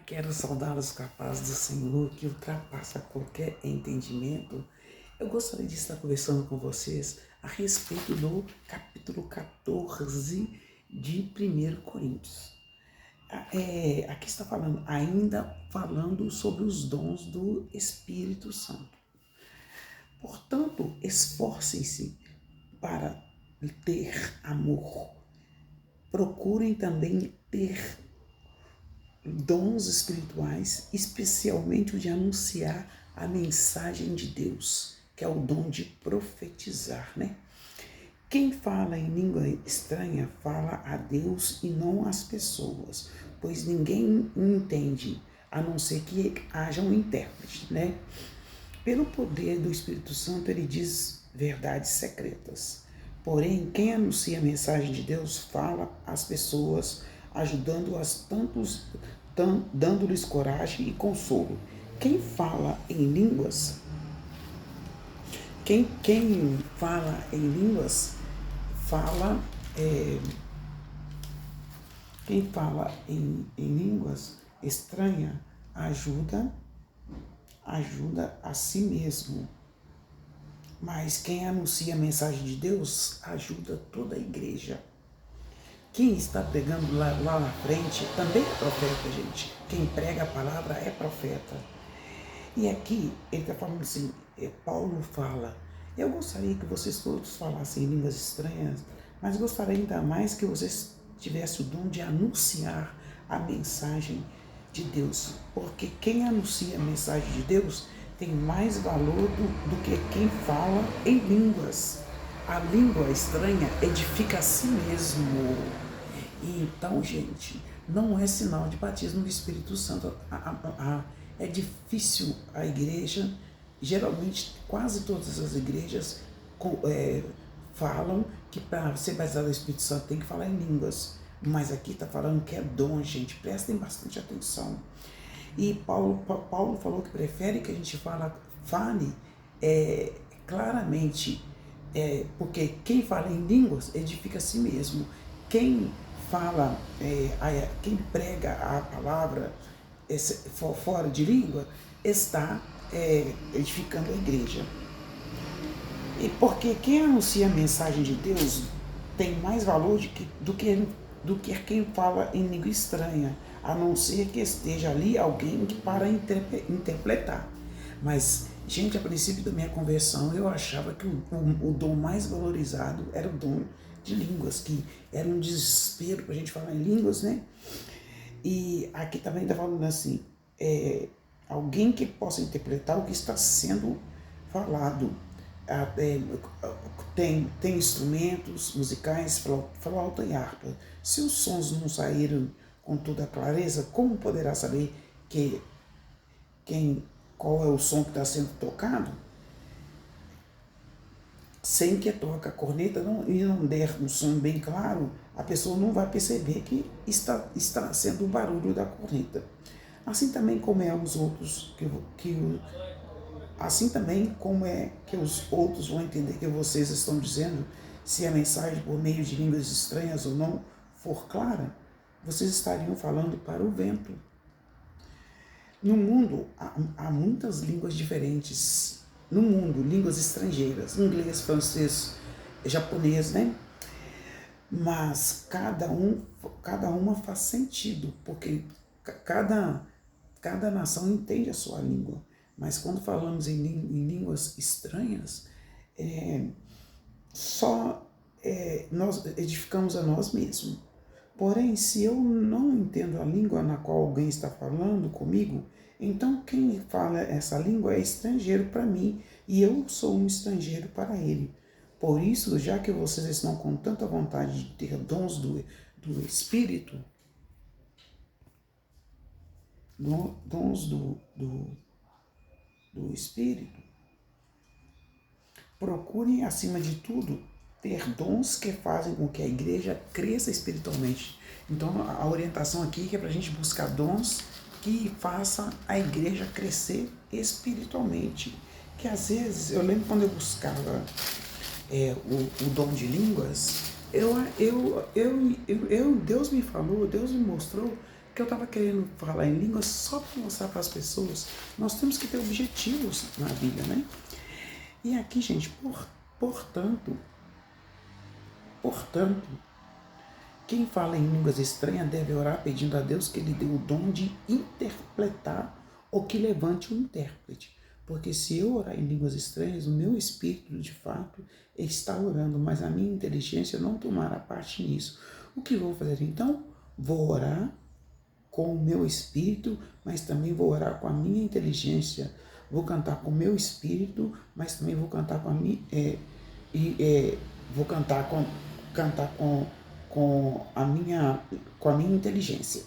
Quero saudá-los com a paz do Senhor, que ultrapassa qualquer entendimento. Eu gostaria de estar conversando com vocês a respeito do capítulo 14 de 1 Coríntios. Aqui está ainda falando sobre os dons do Espírito Santo. Portanto, esforcem-se para ter amor. Procurem também ter dons espirituais, especialmente o de anunciar a mensagem de Deus, que é o dom de profetizar, né? Quem fala em língua estranha fala a Deus e não às pessoas, pois ninguém entende, a não ser que haja um intérprete, né? Pelo poder do Espírito Santo, ele diz verdades secretas. Porém, quem anuncia a mensagem de Deus fala às pessoas, ajudando-as dando-lhes coragem e consolo. Quem fala em línguas, quem fala em línguas, fala, quem fala em línguas estranha ajuda a si mesmo. Mas quem anuncia a mensagem de Deus ajuda toda a igreja. Quem está pregando lá na frente também é profeta, gente. Quem prega a palavra é profeta. E aqui ele está falando assim, Paulo fala, eu gostaria que vocês todos falassem em línguas estranhas, mas gostaria ainda mais que vocês tivessem o dom de anunciar a mensagem de Deus. Porque quem anuncia a mensagem de Deus tem mais valor do que quem fala em línguas. A língua estranha edifica a si mesmo. E então, gente, não é sinal de batismo do Espírito Santo. É difícil a igreja, geralmente quase todas as igrejas falam que para ser batizado do Espírito Santo tem que falar em línguas. Mas aqui está falando que é dom, gente. Prestem bastante atenção. E Paulo falou que prefere que a gente fale claramente, porque quem fala em línguas edifica a si mesmo. Quem fala, quem prega a palavra fora de língua está edificando a igreja. E porque quem anuncia a mensagem de Deus tem mais valor do que quem fala em língua estranha, a não ser que esteja ali alguém para interpretar. Mas, gente, a princípio da minha conversão, eu achava que o dom mais valorizado era o dom de línguas, que era um desespero para a gente falar em línguas, né? E aqui também está falando assim, alguém que possa interpretar o que está sendo falado. Tem instrumentos musicais, flauta e harpa. Se os sons não saíram com toda a clareza, como poderá saber qual é o som que está sendo tocado? Sem que toque a corneta e não der um som bem claro, a pessoa não vai perceber que está sendo o barulho da corneta. Assim também como é os outros assim também como é que os outros vão entender que vocês estão dizendo, se a mensagem por meio de línguas estranhas ou não for clara, vocês estariam falando para o vento. No mundo há muitas línguas diferentes. No mundo, línguas estrangeiras, inglês, francês, japonês, né? Mas cada uma faz sentido, porque cada nação entende a sua língua. Mas quando falamos em línguas estranhas, nós edificamos a nós mesmos. Porém, se eu não entendo a língua na qual alguém está falando comigo, então quem fala essa língua é estrangeiro para mim e eu sou um estrangeiro para ele. Por isso, já que vocês estão com tanta vontade de ter dons do Espírito, dons do Espírito, procurem, acima de tudo, ter dons que fazem com que a igreja cresça espiritualmente. Então, a orientação aqui é para a gente buscar dons que façam a igreja crescer espiritualmente. Que às vezes, eu lembro quando eu buscava o dom de línguas, Deus me falou, Deus me mostrou Porque eu estava querendo falar em línguas só para mostrar para as pessoas. Nós temos que ter objetivos na vida, né? E aqui, gente, portanto, quem fala em línguas estranhas deve orar pedindo a Deus que lhe dê o dom de interpretar ou que levante um intérprete. Porque se eu orar em línguas estranhas, o meu espírito, de fato, está orando, mas a minha inteligência não tomará parte nisso. O que vou fazer então? Vou orar com o meu espírito, mas também vou orar com a minha inteligência. Vou cantar com o meu espírito, mas também vou cantar com a minha... vou cantar com a minha inteligência.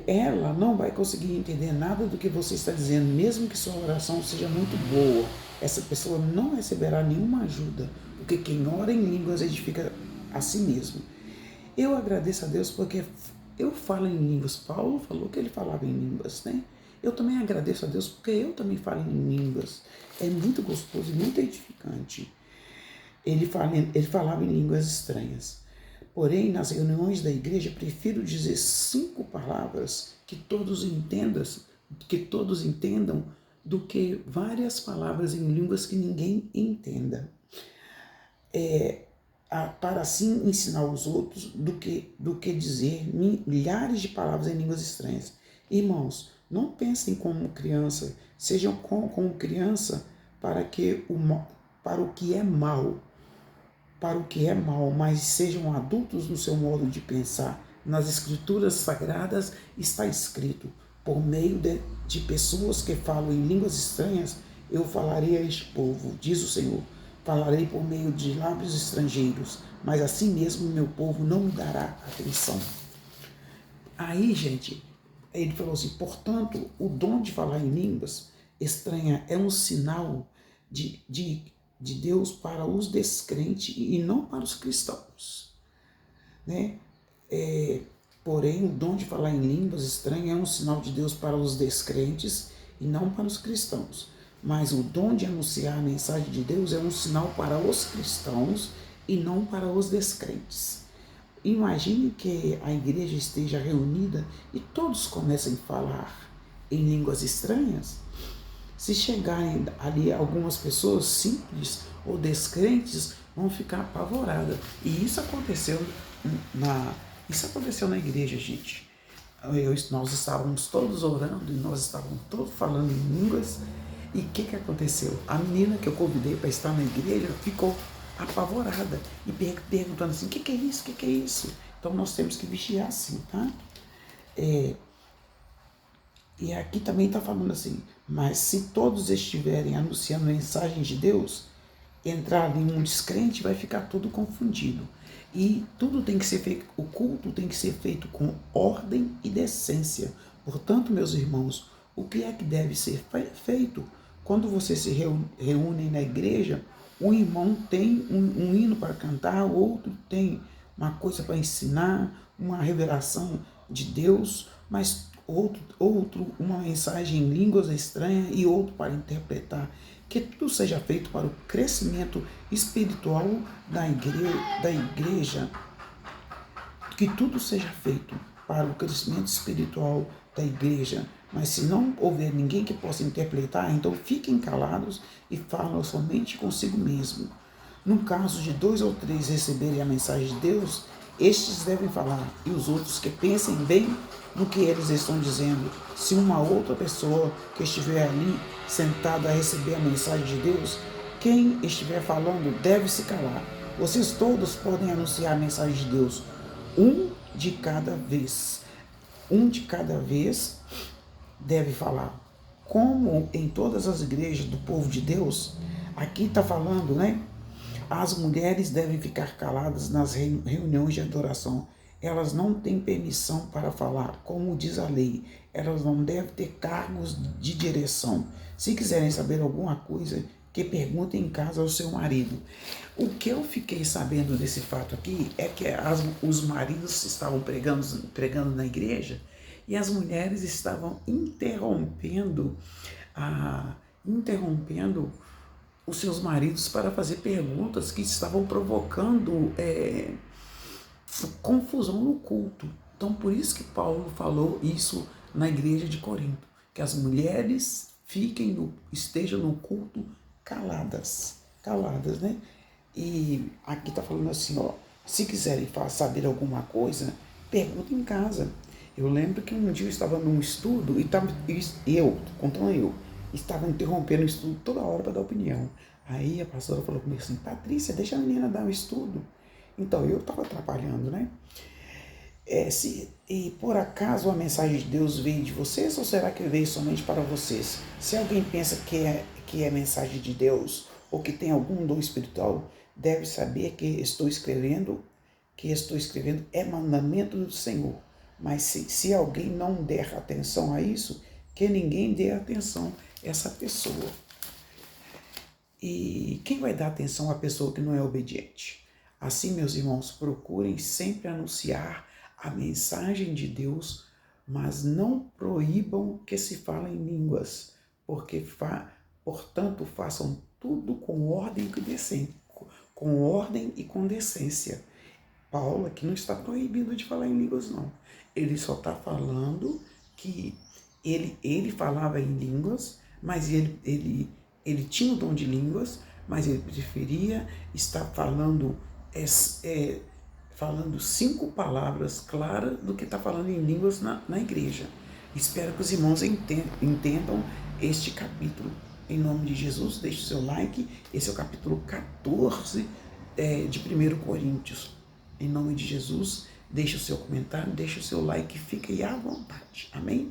Ela não vai conseguir entender nada do que você está dizendo, mesmo que sua oração seja muito boa. Essa pessoa não receberá nenhuma ajuda, porque quem ora em línguas edifica a si mesmo. Eu agradeço a Deus porque eu falo em línguas. Paulo falou que ele falava em línguas, né? Eu também agradeço a Deus porque eu também falo em línguas. É muito gostoso e muito edificante. Ele falava em línguas estranhas. Porém, nas reuniões da igreja, prefiro dizer 5 palavras que todos entendam, do que várias palavras em línguas que ninguém entenda. Para assim ensinar os outros do que dizer milhares de palavras em línguas estranhas. Irmãos, não pensem como criança, sejam como criança para o que é mal, mas sejam adultos no seu modo de pensar. Nas escrituras sagradas está escrito: por meio de pessoas que falam em línguas estranhas, eu falarei a este povo, diz o Senhor. Falarei por meio de lábios estrangeiros, mas assim mesmo meu povo não me dará atenção. Aí, gente, ele falou assim: portanto, o dom de falar em línguas estranhas é um sinal de Deus para os descrentes e não para os cristãos, né? Porém, o dom de falar em línguas estranhas é um sinal de Deus para os descrentes e não para os cristãos. Mas o dom de anunciar a mensagem de Deus é um sinal para os cristãos e não para os descrentes. Imagine que a igreja esteja reunida e todos comecem a falar em línguas estranhas. Se chegarem ali algumas pessoas simples ou descrentes, vão ficar apavoradas. E isso aconteceu na igreja, gente. Nós estávamos todos orando e nós estávamos todos falando em línguas. E o que aconteceu? A menina que eu convidei para estar na igreja ficou apavorada e perguntando assim: o que é isso? O que é isso? Então nós temos que vigiar assim, tá? E aqui também está falando assim: mas se todos estiverem anunciando a mensagem de Deus, entrar ali um descrente, vai ficar tudo confundido. E tudo tem que ser feito, o culto tem que ser feito com ordem e decência. Portanto, meus irmãos, o que é que deve ser feito? Quando vocês se reúnem na igreja, um irmão tem um hino para cantar, o outro tem uma coisa para ensinar, uma revelação de Deus, mas outro uma mensagem em línguas estranhas e outro para interpretar. Que tudo seja feito para o crescimento espiritual da igreja. Que tudo seja feito para o crescimento espiritual da igreja. Mas se não houver ninguém que possa interpretar, então fiquem calados e falem somente consigo mesmo. No caso de 2 ou 3 receberem a mensagem de Deus, estes devem falar, e os outros que pensem bem no que eles estão dizendo. Se uma outra pessoa que estiver ali sentada a receber a mensagem de Deus, quem estiver falando deve se calar. Vocês todos podem anunciar a mensagem de Deus, um de cada vez. Um de cada vez deve falar. Como em todas as igrejas do povo de Deus, aqui está falando, né? As mulheres devem ficar caladas nas reuniões de adoração. Elas não têm permissão para falar, como diz a lei. Elas não devem ter cargos de direção. Se quiserem saber alguma coisa, que perguntem em casa ao seu marido. O que eu fiquei sabendo desse fato aqui é que os maridos estavam pregando na igreja e as mulheres estavam interrompendo os seus maridos para fazer perguntas que estavam provocando confusão no culto. Então, por isso que Paulo falou isso na igreja de Corinto, que as mulheres estejam no culto caladas, né? E aqui está falando assim, ó, se quiserem saber alguma coisa, pergunta em casa. Eu lembro que um dia eu estava num estudo eu estava interrompendo o estudo toda hora para dar opinião. Aí a pastora falou comigo assim, Patrícia, deixa a menina dar o estudo. Então eu estava atrapalhando, né? E por acaso a mensagem de Deus veio de vocês ou será que veio somente para vocês? Se alguém pensa que é mensagem de Deus ou que tem algum dom espiritual, deve saber que estou escrevendo é mandamento do Senhor. Mas se alguém não der atenção a isso, que ninguém dê atenção a essa pessoa. E quem vai dar atenção à pessoa que não é obediente? Assim, meus irmãos, procurem sempre anunciar a mensagem de Deus, mas não proíbam que se falem línguas, portanto, façam tudo com ordem e com decência. Paulo aqui não está proibindo de falar em línguas, não. Ele só está falando que ele falava em línguas, mas ele tinha o dom de línguas, mas ele preferia estar falando 5 palavras claras do que está falando em línguas na igreja. Espero que os irmãos entendam este capítulo. Em nome de Jesus, deixe o seu like. Esse é o capítulo 14 de 1 Coríntios. Em nome de Jesus, deixe o seu comentário, deixe o seu like, fique aí à vontade. Amém?